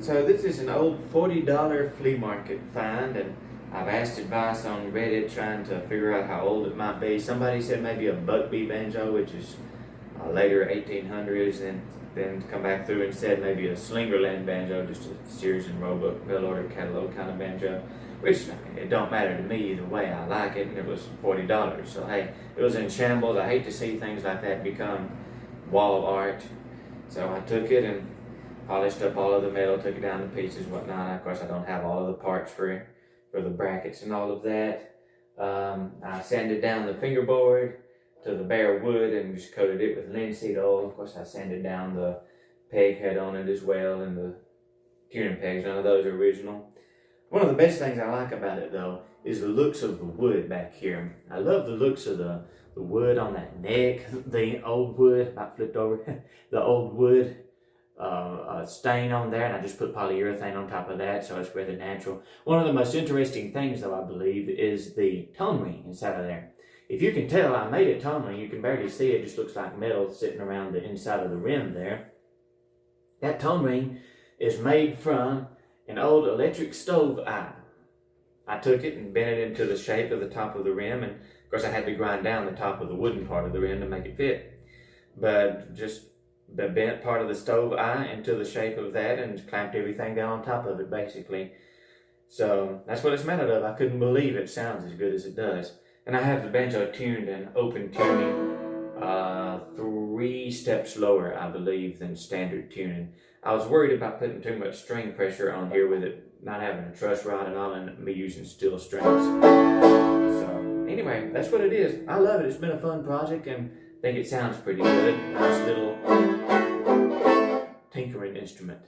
So this is an old $40 flea market find, and I've asked advice on Reddit trying to figure out how old it might be. Somebody said maybe a Buckbee banjo, which is later 1800s, and then come back through and said maybe a Slingerland banjo, just a Sears and Roebuck mail order catalog kind of banjo, which it don't matter to me either way. I like it, and it was $40. So hey, it was in shambles. I hate to see things like that become wall art. So I took it and polished up all of the metal, took it down to pieces, whatnot. Of course, I don't have all of the parts for the brackets and all of that. I sanded down the fingerboard to the bare wood and just coated it with linseed oil. Of course, I sanded down the peg head on it as well, and the tuning pegs. None of those are original. One of the best things I like about it, though, is the looks of the wood back here. I love the looks of the wood on that neck, the old wood, about flipped over, the old wood stain on there, and I just put polyurethane on top of that, so it's rather natural. One of the most interesting things, though, I believe, is the tone ring inside of there. If you can tell, I made a tone ring. You can barely see it. It just looks like metal sitting around the inside of the rim there. That tone ring is made from an old electric stove eye. I took it and bent it into the shape of the top of the rim, and of course I had to grind down the top of the wooden part of the rim to make it fit. But just the bent part of the stove eye into the shape of that and clamped everything down on top of it, basically. So that's what it's made out of. I couldn't believe it sounds as good as it does. And I have the banjo tuned in open tuning, 3 steps lower, I believe, than standard tuning. I was worried about putting too much string pressure on here with it not having a truss rod and all, and me using steel strings. So anyway, that's what it is. I love it. It's been a fun project, and I think it sounds pretty good. Nice little tinkering instrument.